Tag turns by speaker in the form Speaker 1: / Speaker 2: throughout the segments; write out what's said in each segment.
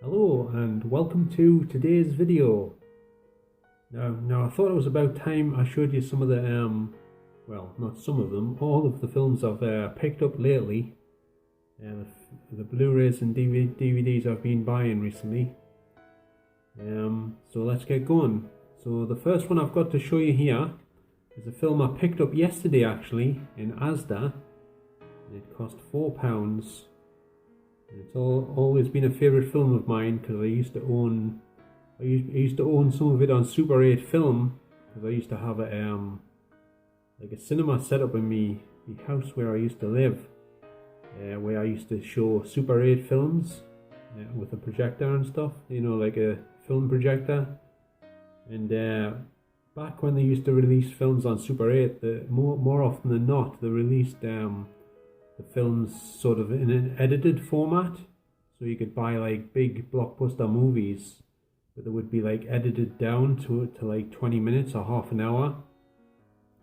Speaker 1: Hello and welcome to today's video. Now I thought it was about time I showed you some of the, well, not some of them, all of the films I've picked up lately. The Blu-rays and DVDs I've been buying recently. So let's get going. So the first one I've got to show you here is a film I picked up yesterday actually in Asda. It cost £4. It's always been a favourite film of mine because I used to own some of it on Super 8 film because I used to have like a cinema set up in me house where I used to live, where I used to show Super 8 films with a projector and stuff, like a film projector. And back when they used to release films on Super 8, more often than not they released the films sort of in an edited format, so you could buy like big blockbuster movies, but they would be like edited down to like 20 minutes or half an hour.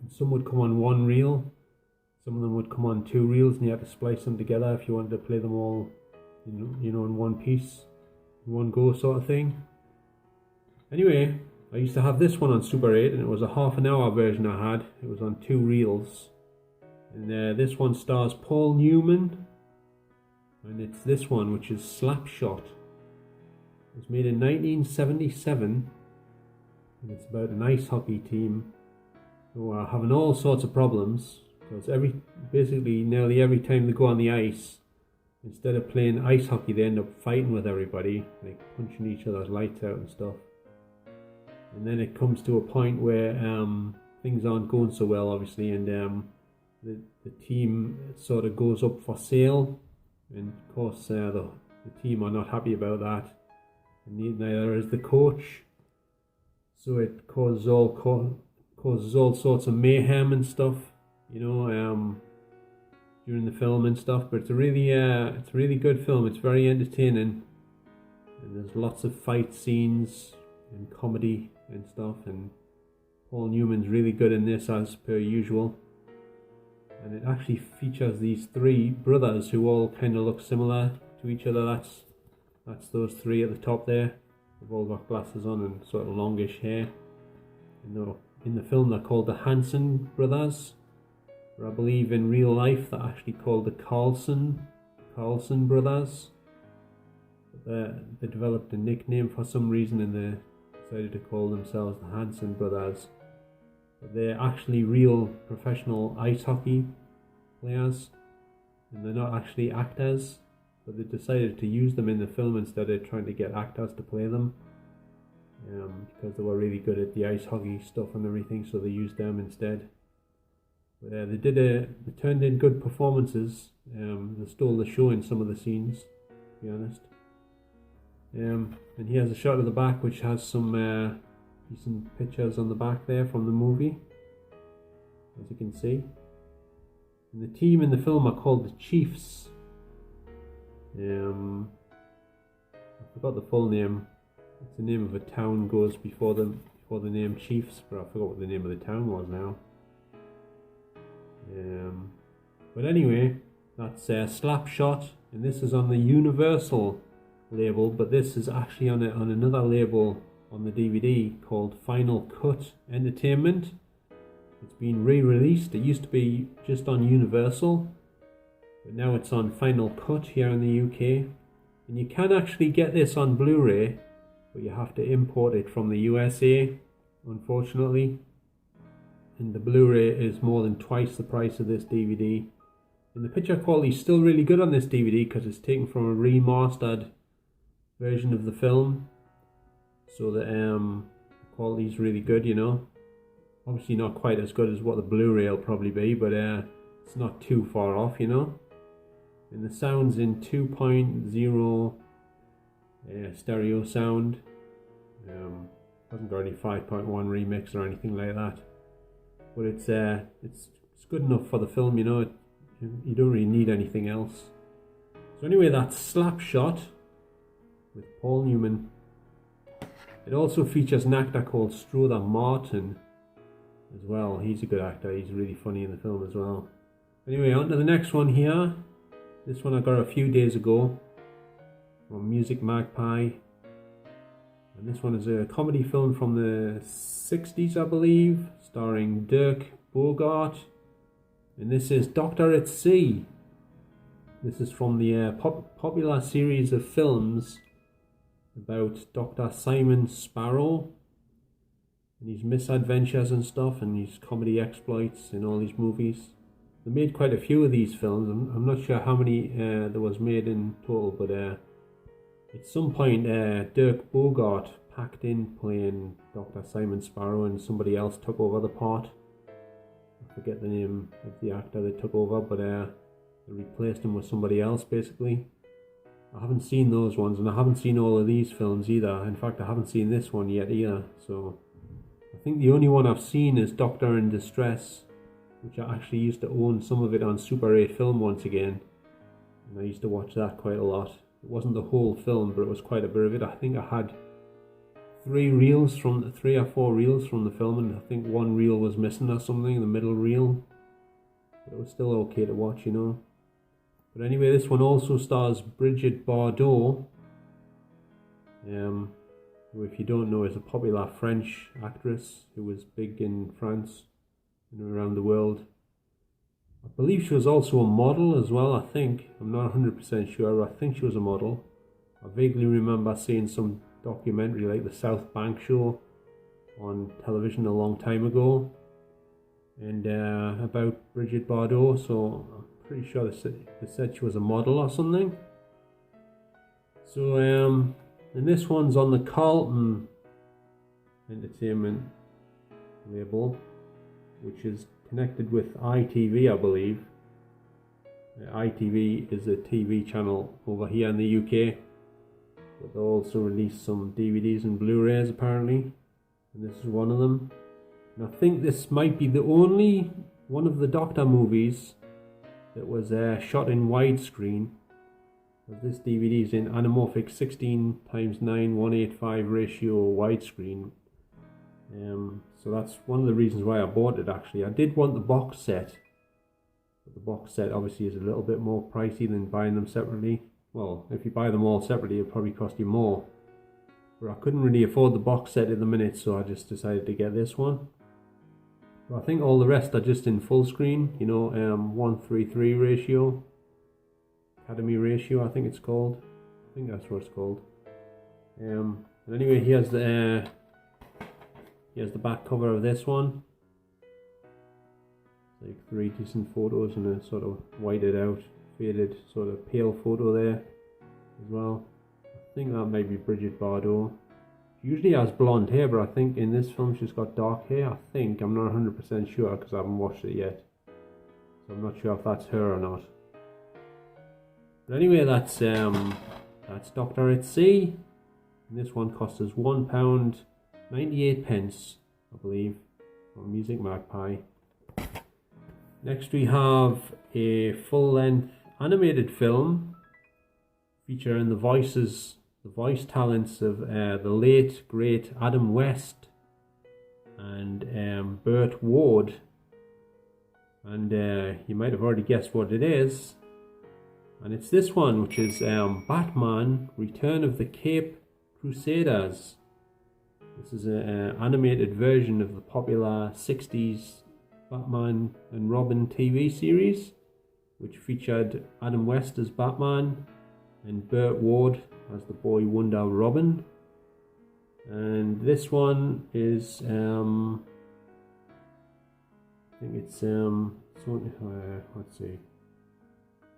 Speaker 1: And some would come on one reel, some of them would come on two reels, and you had to splice them together if you wanted to play them all, in one piece, in one go sort of thing. Anyway, I used to have this one on Super 8, and it was a half an hour version I had. It was on two reels. And this one stars Paul Newman, and it's this one, which is Slapshot. It was made in 1977, and it's about an ice hockey team who are having all sorts of problems because basically nearly every time they go on the ice, instead of playing ice hockey, they end up fighting with everybody, like punching each other's lights out and stuff. And then it comes to a point where things aren't going so well, obviously, and the team sort of goes up for sale, and of course the team are not happy about that, and neither is the coach. So it causes all sorts of mayhem and stuff, during the film and stuff. But it's a really good film. It's very entertaining, and there's lots of fight scenes and comedy and stuff. And Paul Newman's really good in this, as per usual. And it actually features these three brothers who all kind of look similar to each other. That's those three at the top there. They've all got glasses on and sort of longish hair. In the film they're called the Hanson brothers. But I believe in real life they're actually called the Carlson brothers. But they developed a nickname for some reason, and they decided to call themselves the Hanson brothers. They're actually real professional ice hockey players, and they're not actually actors, but they decided to use them in the film instead of trying to get actors to play them, because they were really good at the ice hockey stuff and everything, so they used them instead. But they turned in good performances. They stole the show in some of the scenes, to be honest. And here's a shot of the back which has some decent pictures on the back there from the movie, as you can see. And the team in the film are called the Chiefs. I forgot the full name. It's the name of a town goes before the name Chiefs, but I forgot what the name of the town was now. But anyway, that's Slapshot, and this is on the Universal label, but this is actually on another label on the DVD called Final Cut Entertainment. It's been re-released. It used to be just on Universal, but now it's on Final Cut here in the UK. And you can actually get this on Blu-ray, but you have to import it from the USA, unfortunately. And the Blu-ray is more than twice the price of this DVD. And the picture quality is still really good on this DVD because it's taken from a remastered version of the film. So the quality is really good, Obviously not quite as good as what the Blu-ray will probably be, but it's not too far off, And the sound's in 2.0 stereo sound. Hasn't got any 5.1 remix or anything like that. But it's good enough for the film, You don't really need anything else. So anyway, that's Slapshot with Paul Newman. It also features an actor called Strother Martin as well. He's a good actor. He's really funny in the film as well. Anyway, on to the next one here. This one I got a few days ago. from Music Magpie. And this one is a comedy film from the 60s, I believe, starring Dirk Bogarde. And this is Doctor at Sea. This is from the popular series of films about Dr. Simon Sparrow and his misadventures and stuff, and his comedy exploits in all these movies. They made quite a few of these films. I'm not sure how many there was made in total, but at some point Dirk Bogarde packed in playing Dr. Simon Sparrow, and somebody else took over the part. I forget the name of the actor that took over, but they replaced him with somebody else basically. I haven't seen those ones, and I haven't seen all of these films either. In fact, I haven't seen this one yet either. So I think the only one I've seen is Doctor in Distress, which I actually used to own some of it on Super 8 Film once again, and I used to watch that quite a lot. It wasn't the whole film, but it was quite a bit of it. I think I had 3 or 4 reels from the film, and I think 1 reel was missing or something, the middle reel. But it was still okay to watch, you know. But anyway, this one also stars Brigitte Bardot, who, if you don't know, is a popular French actress who was big in France and around the world. I believe she was also a model as well, I think. I'm not 100% sure, but I think she was a model. I vaguely remember seeing some documentary like the South Bank Show on television a long time ago, and about Brigitte Bardot, so I'm pretty sure they said she was a model or something. So and this one's on the Carlton Entertainment label, which is connected with ITV, I believe. ITV is a TV channel over here in the UK, but they also released some DVDs and Blu-rays apparently, and this is one of them. And I think this might be the only one of the Doctor movies that was shot in widescreen. This DVD is in anamorphic 16:9 185 ratio widescreen. So that's one of the reasons why I bought it actually. I did want the box set, but the box set obviously is a little bit more pricey than buying them separately. Well, if you buy them all separately, it'll probably cost you more. But I couldn't really afford the box set at the minute, so I just decided to get this one. But I think all the rest are just in full screen, you know, 1:3 ratio. Academy ratio, I think it's called. I think that's what it's called. And anyway, here's the back cover of this one. Like 3 decent photos and a sort of whited out, faded sort of pale photo there as well. I think that might be Brigitte Bardot. She usually has blonde hair, but I think in this film she's got dark hair. I think, I'm not 100% sure because I haven't watched it yet, so I'm not sure if that's her or not. But anyway, that's Doctor at Sea, and this one cost us £1.98, I believe, from Music Magpie. Next we have a full-length animated film featuring the voice talents of the late great Adam West and Burt Ward, and you might have already guessed what it is. And it's this one, which is Batman Return of the Cape Crusaders. This is an animated version of the popular 60s Batman and Robin TV series, which featured Adam West as Batman and Burt Ward as the boy wonder Robin. And this one is I think it's let's see.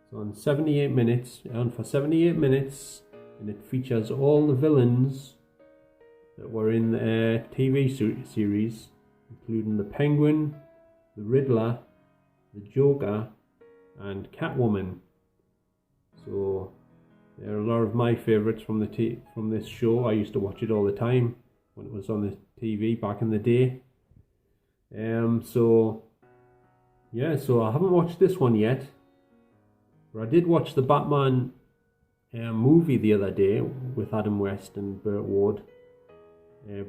Speaker 1: It's on 78 minutes, on for 78 minutes, and it features all the villains that were in the TV series, including the Penguin, the Riddler, the Joker, and Catwoman. So there are a lot of my favourites from this show. I used to watch it all the time when it was on the TV back in the day. So I haven't watched this one yet. I did watch the Batman movie the other day with Adam West and Burt Ward.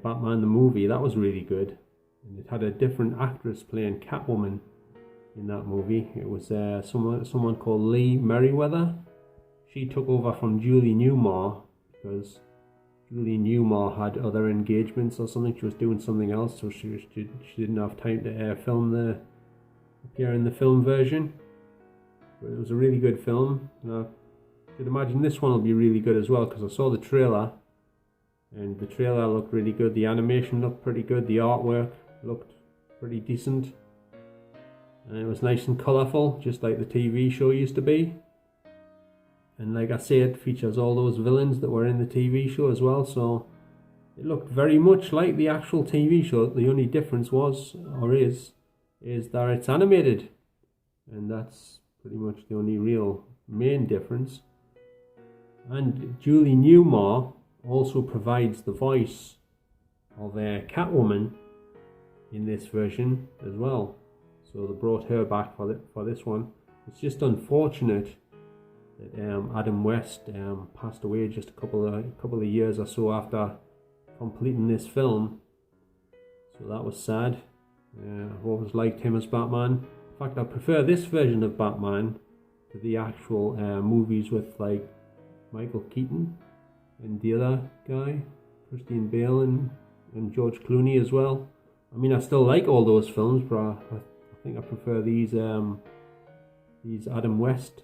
Speaker 1: Batman the movie, that was really good. And it had a different actress playing Catwoman in that movie. It was someone called Lee Merriweather. she took over from Julie Newmar because Julie Newmar had other engagements or something. She was doing something else, so she didn't have time to appear in the film version. But it was a really good film. And I could imagine this one will be really good as well, because I saw the trailer, and the trailer looked really good. The animation looked pretty good. The artwork looked pretty decent, and it was nice and colourful, just like the TV show used to be. And like I say, it features all those villains that were in the TV show as well, so it looked very much like the actual TV show. The only difference was, or is that it's animated, and that's pretty much the only real main difference. And Julie Newmar also provides the voice of Catwoman in this version as well, so they brought her back for this one. It's just unfortunate that Adam West passed away just a couple of years or so after completing this film, so that was sad. I've always liked him as Batman. In fact, I prefer this version of Batman to the actual movies with like Michael Keaton and the other guy, Christian Bale and George Clooney as well. I mean, I still like all those films, but I think I prefer these Adam West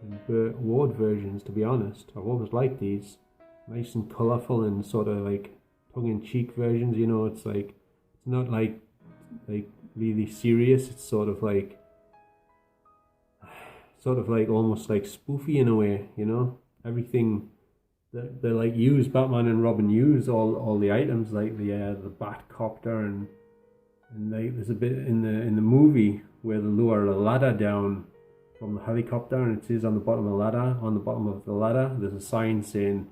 Speaker 1: and Burt Ward versions, to be honest. I've always liked these, nice and colourful and sort of like tongue-in-cheek versions. You know, it's like, it's not like really serious. It's sort of like almost like spoofy in a way. You know, everything that they like use, Batman and Robin use all the items, like the Batcopter and like there's a bit in the movie where they lower a ladder down from the helicopter, and it says on the bottom of the ladder there's a sign saying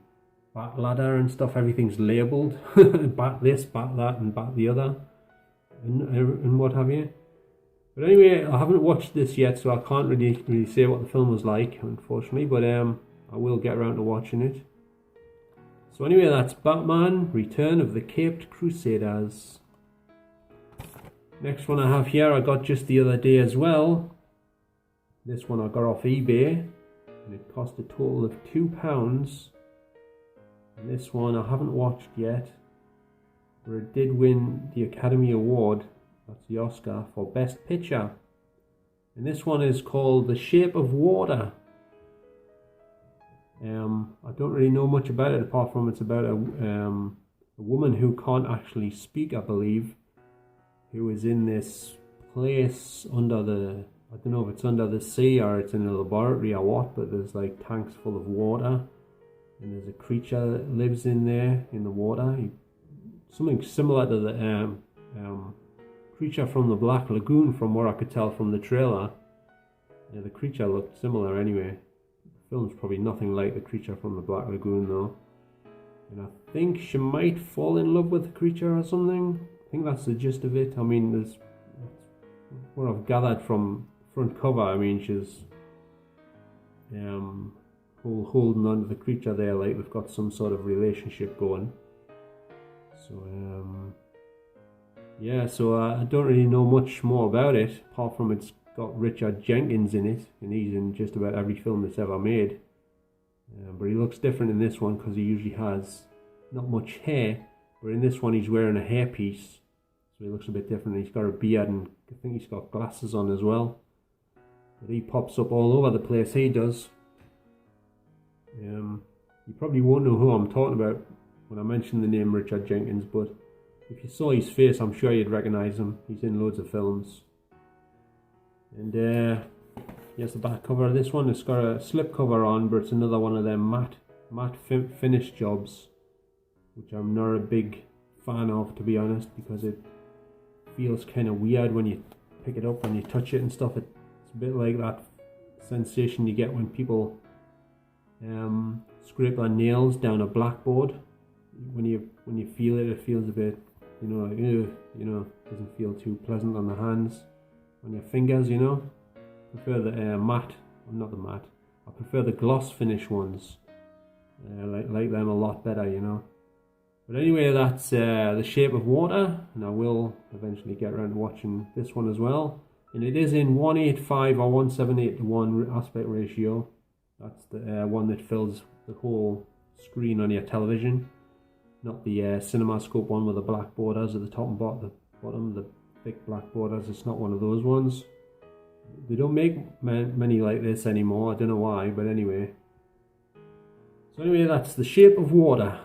Speaker 1: Bat Ladder and stuff. Everything's labelled Bat this, Bat that, and Bat the other, and what have you. But anyway, I haven't watched this yet, so I can't really say what the film was like, unfortunately, but I will get around to watching it. So anyway, that's Batman, Return of the Caped Crusaders. Next one I have here, I got just the other day as well. This one I got off eBay, and it cost a total of £2. And this one I haven't watched yet, but it did win the Academy Award, that's the Oscar, for Best Picture. And this one is called The Shape of Water. I don't really know much about it, apart from it's about a woman who can't actually speak, I believe, who is in this place under the, I don't know if it's under the sea or it's in a laboratory or what, but there's like tanks full of water, and there's a creature that lives in there in the water. Something similar to the creature from the Black Lagoon, from what I could tell from the trailer. Yeah, the creature looked similar anyway. The film's probably nothing like the creature from the Black Lagoon though. And I think she might fall in love with the creature or something. I think that's the gist of it. I mean, that's what I've gathered from front cover. I mean, she's holding on to the creature there, like they've got some sort of relationship going. So yeah, so I don't really know much more about it, apart from it's got Richard Jenkins in it, and he's in just about every film that's ever made. But he looks different in this one because he usually has not much hair, but in this one he's wearing a hairpiece, so he looks a bit different. He's got a beard, and I think he's got glasses on as well. But he pops up all over the place, he does. You probably won't know who I'm talking about when I mention the name Richard Jenkins, but if you saw his face, I'm sure you'd recognise him. He's in loads of films. And here's the back cover of this one. It's got a slip cover on, but it's another one of them matte finish jobs, which I'm not a big fan of, to be honest, because it feels kind of weird when you pick it up and you touch it and stuff. It's a bit like that sensation you get when people scrape their nails down a blackboard. When you feel it, it feels a bit, like, doesn't feel too pleasant on the hands, on your fingers, I prefer the I prefer the gloss finish ones. Like them a lot better, But anyway, that's The Shape of Water, and I will eventually get around to watching this one as well. And it is in 1:85 or 1:78 to 1 aspect ratio. That's the one that fills the whole screen on your television, not the CinemaScope one with the black borders at the top and bottom, the thick black borders. It's not one of those ones. They don't make many like this anymore. I don't know why, but anyway. So anyway, that's The Shape of Water.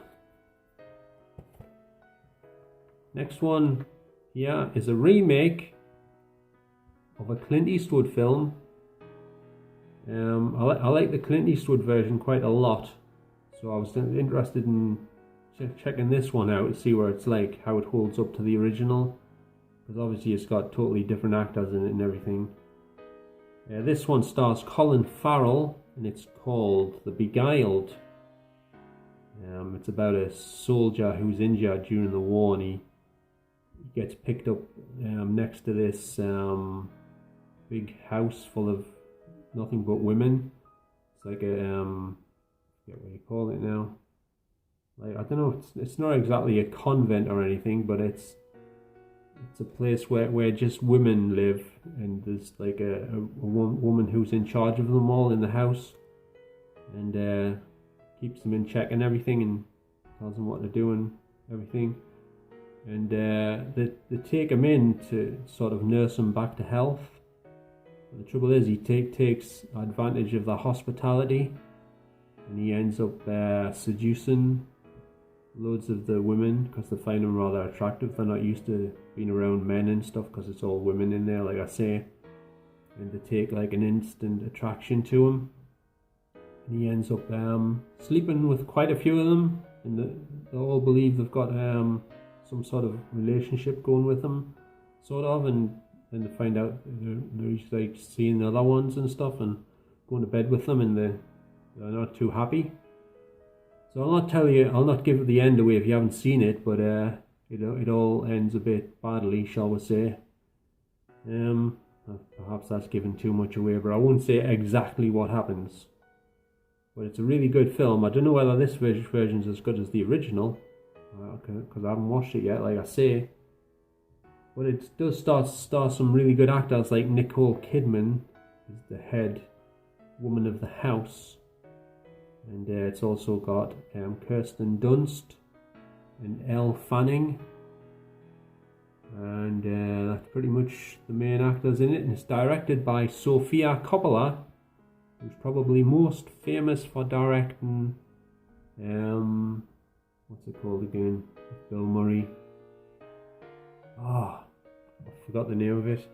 Speaker 1: Next one here is a remake of a Clint Eastwood film. I like the Clint Eastwood version quite a lot, so I was interested in checking this one out to see what it's like, how it holds up to the original, because obviously it's got totally different actors in it and everything. This one stars Colin Farrell, and it's called The Beguiled. It's about a soldier who's injured during the war, and he gets picked up next to this big house full of nothing but women. It's like a I forget what you call it now. Like, I don't know. It's not exactly a convent or anything, but it's a place where just women live, and there's like a woman who's in charge of them all in the house, and keeps them in check and everything, and tells them what to do and everything. And they take him in to sort of nurse him back to health. But the trouble is, he takes advantage of the hospitality, and he ends up seducing loads of the women because they find him rather attractive. They're not used to being around men and stuff because it's all women in there, like I say. And they take like an instant attraction to him. And he ends up sleeping with quite a few of them, and they all believe they've got some sort of relationship going with them, sort of, and then they find out they're like seeing the other ones and stuff and going to bed with them, and they're not too happy. So I'll not give the end away if you haven't seen it, but it all ends a bit badly, shall we say. Perhaps that's giving too much away, but I won't say exactly what happens. But it's a really good film. I don't know whether this version is as good as the original, because I haven't watched it yet, like I say. But it does star some really good actors, like Nicole Kidman is the head woman of the house. And it's also got Kirsten Dunst and Elle Fanning. And that's pretty much the main actors in it. And it's directed by Sofia Coppola, who's probably most famous for directing, what's it called again? Bill Murray. I forgot the name of it.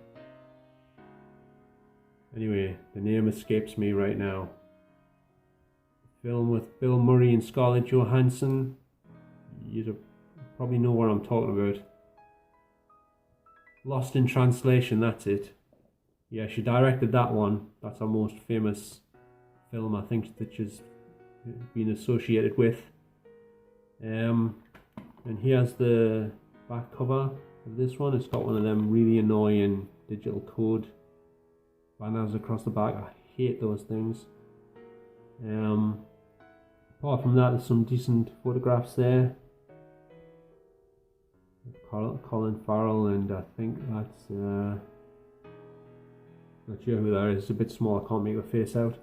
Speaker 1: Anyway, the name escapes me right now. Film with Bill Murray and Scarlett Johansson. You probably know what I'm talking about. Lost in Translation, that's it. Yeah, she directed that one. That's her most famous film, I think, that she's been associated with. And here's the back cover of this one. It's got one of them really annoying digital code banners across the back. I hate those things. Apart from that, there's some decent photographs there. Colin Farrell, and I think that's not sure who that is. It's a bit small, I can't make the face out.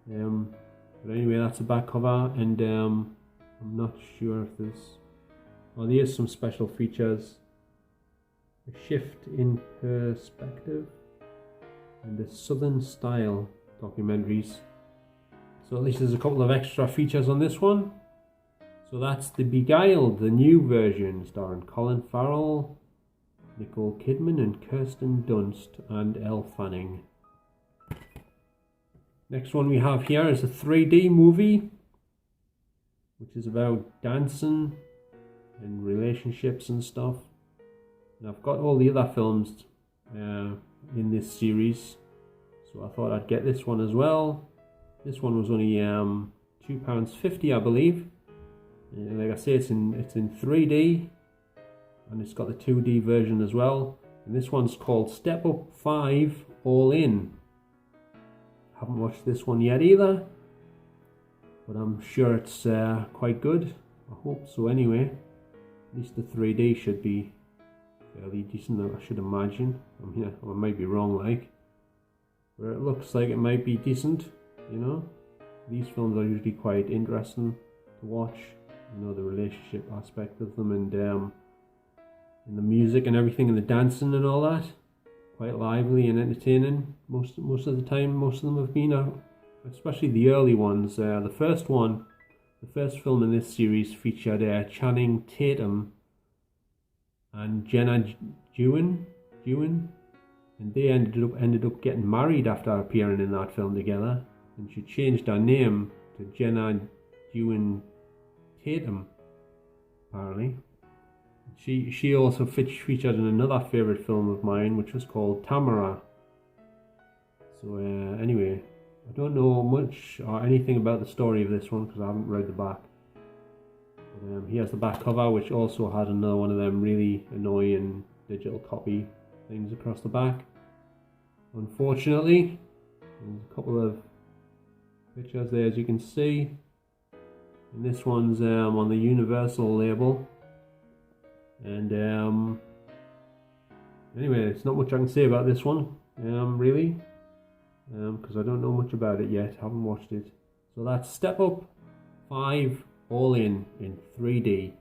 Speaker 1: But anyway, that's the back cover, and I'm not sure if there's some special features. A shift in perspective and the Southern style documentaries. So at least there's a couple of extra features on this one. So that's The Beguiled, the new version, starring Colin Farrell, Nicole Kidman and Kirsten Dunst and Elle Fanning. Next one we have here is a 3D movie, which is about dancing and relationships and stuff. And I've got all the other films in this series, so I thought I'd get this one as well. This one was only £2.50, I believe. Like I say, it's in 3D, and it's got the 2D version as well. And this one's called Step Up 5 All In. Haven't watched this one yet either, but I'm sure it's quite good. I hope so anyway. At least the 3D should be fairly decent, I should imagine. I mean, I might be wrong, like, but it looks like it might be decent, you know. These films are usually quite interesting to watch. You know, the relationship aspect of them, and the music and everything, and the dancing and all that. Quite lively and entertaining most of the time. Most of them have been, especially the early ones. The first film in this series featured Channing Tatum and Jenna Dewan, and they ended up getting married after appearing in that film together. And she changed her name to Jenna Dewan Tatum, apparently. She also featured in another favourite film of mine, which was called Tamara. So anyway, I don't know much or anything about the story of this one because I haven't read the back. But, here's the back cover, which also had another one of them really annoying digital copy things across the back. Unfortunately, there's a couple of pictures there, as you can see. And this one's on the Universal label. And anyway, there's not much I can say about this one, really, because I don't know much about it yet. I haven't watched it. So that's Step Up 5 All In 3D.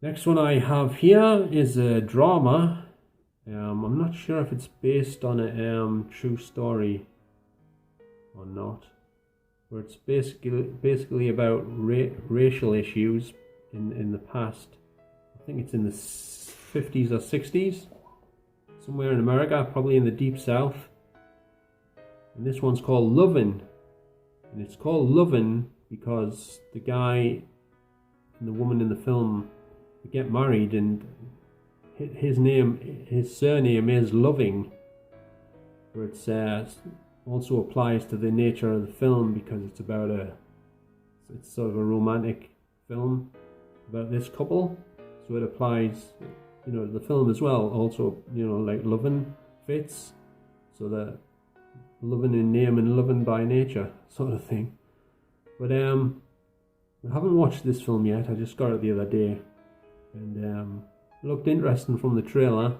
Speaker 1: Next one I have here is a drama. I'm not sure if it's based on a true story or not, but it's basically about racial issues in the past. I think it's in the 50s or 60s, somewhere in America, probably in the deep south. And this one's called Lovin'. And it's called Lovin' because the guy and the woman in the film get married, and his surname is Loving, but it's also applies to the nature of the film because it's sort of a romantic film about this couple, so it applies, you know, to the film as well. Also, you know, like loving fits, so that loving in name and loving by nature sort of thing. But I haven't watched this film yet. I just got it the other day, and it looked interesting from the trailer.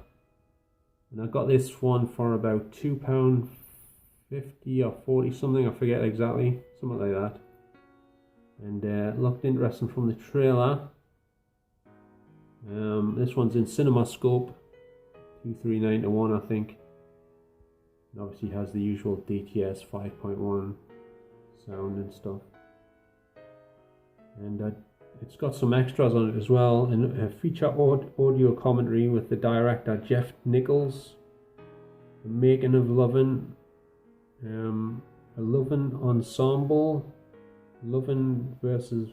Speaker 1: And I got this one for about £2.50 or 40 something, I forget exactly, something like that. And it looked interesting from the trailer. This one's in CinemaScope 2391, I think. And obviously has the usual DTS 5.1 sound and stuff. And it's got some extras on it as well, and a feature audio commentary with the director Jeff Nichols, the making of Lovin', a Lovin' ensemble, Lovin' versus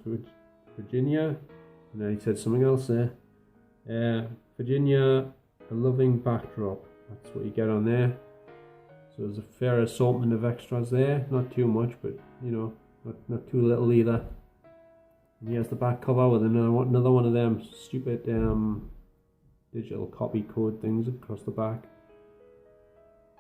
Speaker 1: Virginia, and then he said something else there. Virginia, a loving backdrop. That's what you get on there. So there's a fair assortment of extras there. Not too much, but you know, not too little either. And here's the back cover with another one of them stupid digital copy code things across the back.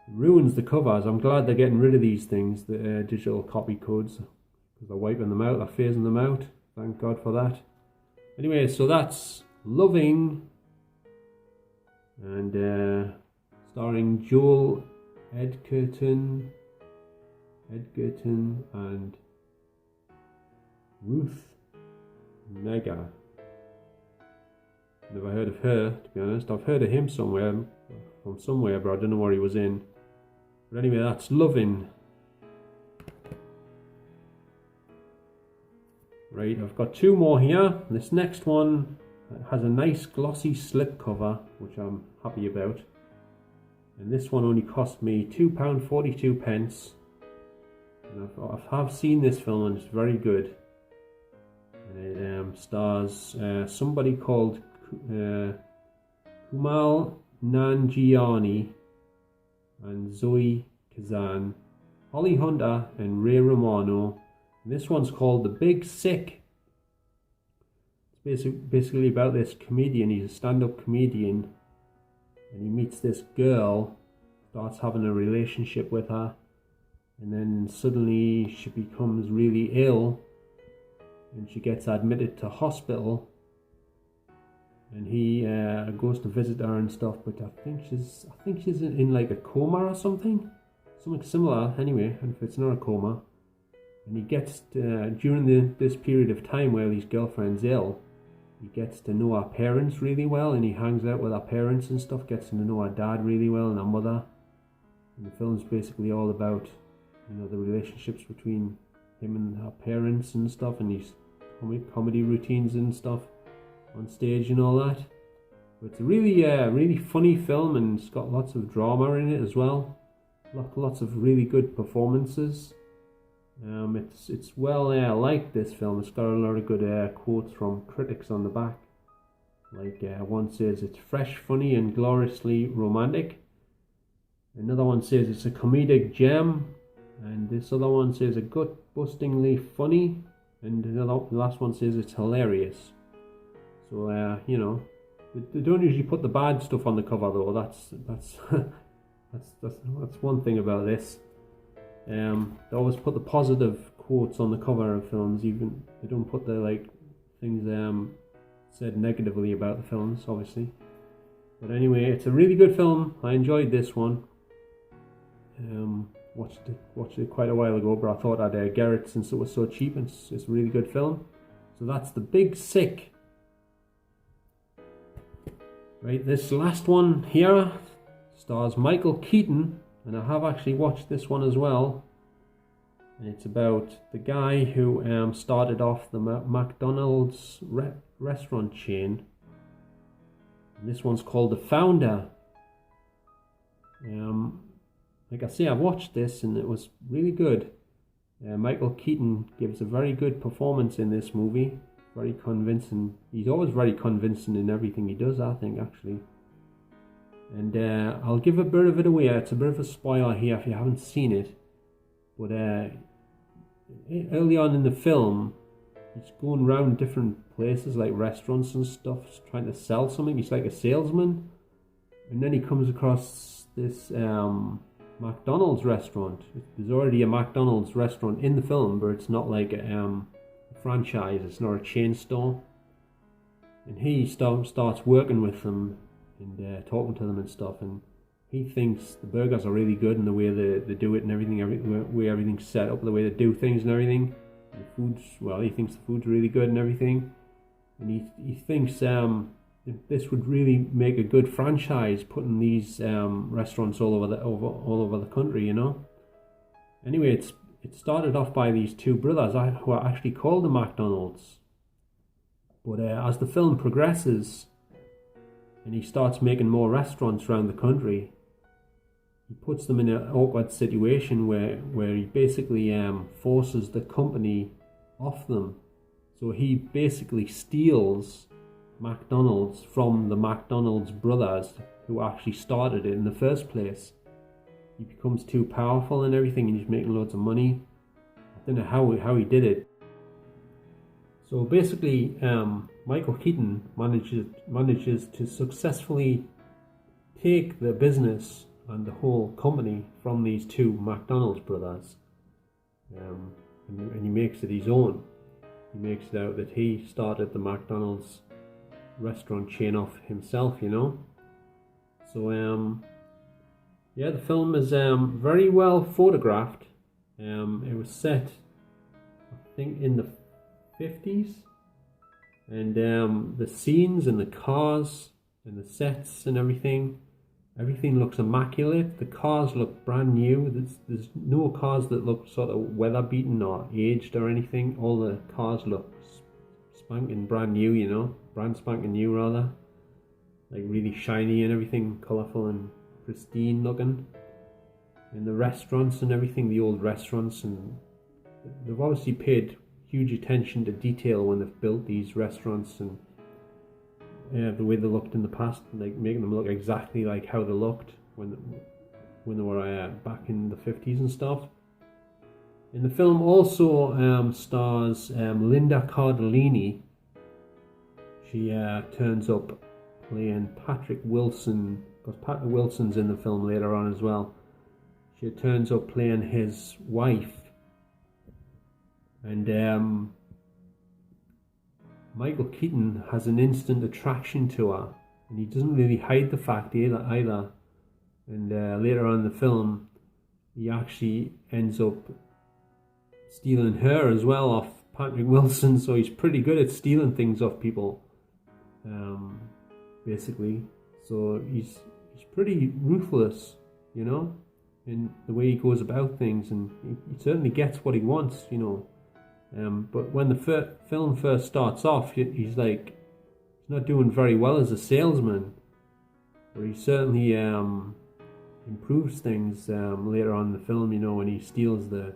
Speaker 1: It ruins the covers. I'm glad they're getting rid of these things, the digital copy codes, because they're wiping them out, they're phasing them out. Thank God for that. Anyway, so that's Loving, and starring Joel Edgerton and Ruth Negga. Never heard of her, to be honest. I've heard of him from somewhere, but I don't know where he was in. But anyway, that's Loving. Right, I've got two more here. This next one has a nice glossy slipcover, which I'm happy about. And this one only cost me £2.42. And I've seen this film and it's very good. And it stars somebody called Kumail Nanjiani and Zoe Kazan, Holly Hunter and Ray Romano. And this one's called The Big Sick. It's basically about this comedian. He's a stand-up comedian, and he meets this girl, starts having a relationship with her, and then suddenly she becomes really ill, and she gets admitted to hospital, and he goes to visit her and stuff. But I think she's in like a coma or something. something similar anyway, and if it's not a coma. And he gets to, during this period of time where his girlfriend's ill, he gets to know our parents really well, and he hangs out with our parents and stuff, gets to know our dad really well and our mother. And the film's basically all about, the relationships between him and our parents and stuff, and his comedy routines and stuff on stage and all that. But it's a really funny film, and it's got lots of drama in it as well. Lots of really good performances. It's well liked, this film. It's got a lot of good quotes from critics on the back. Like one says it's fresh, funny and gloriously romantic. Another one says it's a comedic gem. And this other one says a gut-bustingly funny. And the last one says it's hilarious. So, they don't usually put the bad stuff on the cover though. That's one thing about this. They always put the positive quotes on the cover of films. Even they don't put the things said negatively about the films, obviously. But anyway, it's a really good film. I enjoyed this one. Watched it quite a while ago, but I thought I'd get it since it was so cheap. And it's a really good film. So that's The Big Sick. Right, this last one here stars Michael Keaton, and I have actually watched this one as well. And it's about the guy who started off the McDonald's restaurant chain. And this one's called The Founder. Like I say, I watched this and it was really good. Michael Keaton gives a very good performance in this movie. Very convincing. He's always very convincing in everything he does, I think, actually. And I'll give a bit of it away. It's a bit of a spoiler here if you haven't seen it. But early on in the film, he's going around different places like restaurants and stuff, trying to sell something. He's like a salesman. And then he comes across this McDonald's restaurant. There's already a McDonald's restaurant in the film, but it's not like a franchise. It's not a chain store. And he starts working with them and talking to them and stuff, and he thinks the burgers are really good and the way they do it and everything, the way everything's set up, the way they do things and everything. And the food's, well, he thinks the food's really good and everything, and he thinks this would really make a good franchise, putting these restaurants all over the country, Anyway, it started off by these two brothers who are actually called the McDonald's. But as the film progresses and he starts making more restaurants around the country, he puts them in an awkward situation where he basically forces the company off them. So he basically steals McDonald's from the McDonald's brothers who actually started it in the first place. He becomes too powerful and everything, and he's making loads of money. I don't know how he did it. So basically, Michael Keaton manages to successfully take the business and the whole company from these two McDonald's brothers, and he makes it his own. He makes it out that he started the McDonald's restaurant chain off himself, So yeah, the film is very well photographed. It was set, I think, in the 50s, and the scenes and the cars and the sets and everything looks immaculate. The cars look brand new. There's no cars that look sort of weather beaten or aged or anything. All the cars look spanking brand new, brand spanking new rather, like really shiny and everything, colourful and pristine looking. And the restaurants and everything, the old restaurants, and they've obviously paid huge attention to detail when they've built these restaurants, and the way they looked in the past, like making them look exactly like how they looked when they were back in the 50s and stuff. And the film also stars Linda Cardellini. She turns up playing Patrick Wilson, because Patrick Wilson's in the film later on as well. She turns up playing his wife. And Michael Keaton has an instant attraction to her, and he doesn't really hide the fact either. And later on in the film, he actually ends up stealing her as well off Patrick Wilson, so he's pretty good at stealing things off people, basically. So he's pretty ruthless, you know, in the way he goes about things, and he certainly gets what he wants, you know. But when the film first starts off, he's not doing very well as a salesman, but he certainly improves things later on in the film, you know, when he steals the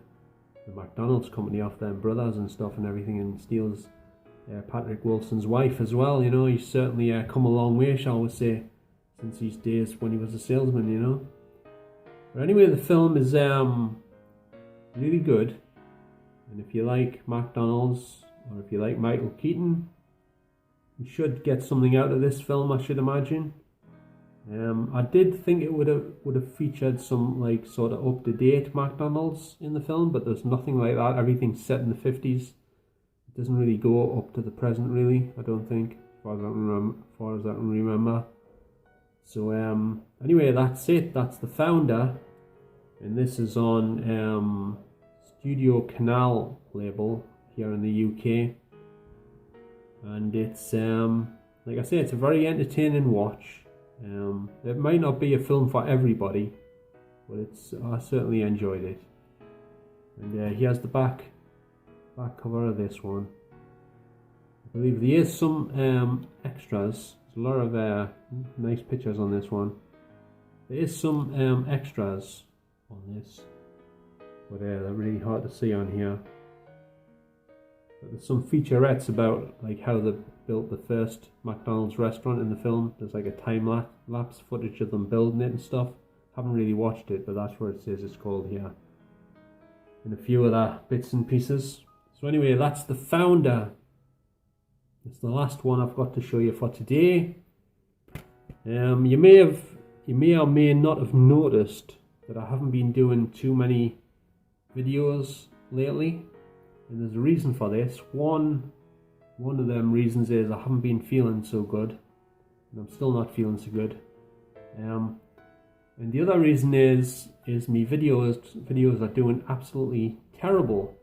Speaker 1: McDonald's company off their brothers and stuff and everything, and steals Patrick Wilson's wife as well, you know. He's certainly come a long way, shall we say, since his days when he was a salesman, you know. But anyway, the film is really good, and if you like McDonald's, or if you like Michael Keaton, you should get something out of this film, I should imagine. I did think it would have featured some like sort of up-to-date McDonald's in the film, but there's nothing like that. Everything's set in the 50s. It doesn't really go up to the present, really, I don't think, as far as I can remember. So anyway, that's it. That's The Founder, and this is on Studio Canal label here in the UK, and it's like I say, it's a very entertaining watch. It might not be a film for everybody, but I certainly enjoyed it. And he has the back cover of this one. I believe there is some extras. There's a lot of nice pictures on this one. There is some extras on this, but they're really hard to see on here. But there's some featurettes about like how they built the first McDonald's restaurant in the film. There's like a time lapse footage of them building it and stuff. Haven't really watched it, but that's what it says it's called here. And a few other bits and pieces. So anyway, that's The Founder. It's the last one I've got to show you for today. You may or may not have noticed that I haven't been doing too many videos lately. And there's a reason for this. One of them reasons is I haven't been feeling so good, and I'm still not feeling so good. And the other reason is me videos are doing absolutely terrible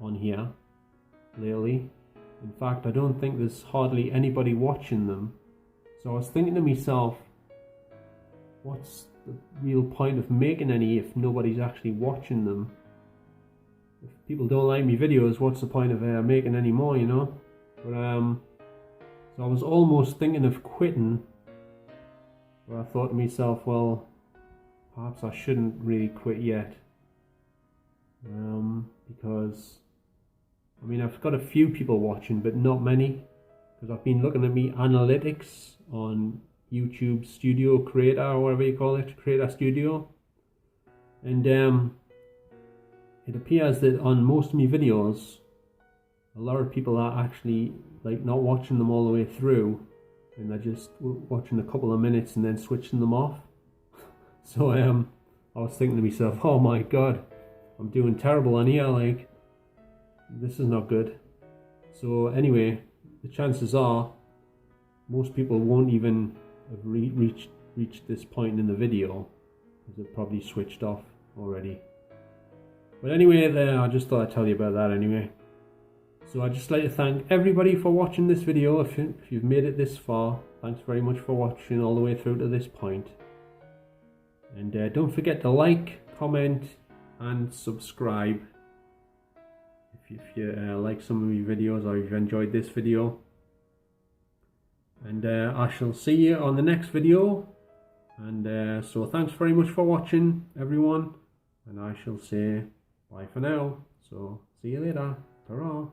Speaker 1: on here lately. In fact, I don't think there's hardly anybody watching them. So I was thinking to myself, what's the real point of making any if nobody's actually watching them? If people don't like my videos, what's the point of making any more, you know? But so I was almost thinking of quitting, but I thought to myself, well, perhaps I shouldn't really quit yet, because I mean, I've got a few people watching, but not many, because I've been looking at me analytics on YouTube Studio Creator, or whatever you call it, Creator Studio, and it appears that on most of my videos, a lot of people are actually like not watching them all the way through, and they're just watching a couple of minutes and then switching them off. So I was thinking to myself, oh my god, I'm doing terrible on here, like this is not good. So anyway, the chances are most people won't even have reached this point in the video, because they've probably switched off already. But anyway, I just thought I'd tell you about that anyway. So I'd just like to thank everybody for watching this video. If you've made it this far, thanks very much for watching all the way through to this point. And don't forget to like, comment and subscribe if you like some of my videos, or if you've enjoyed this video. And I shall see you on the next video. And so thanks very much for watching, everyone. And I shall say bye for now. So see you later. Ta-ra.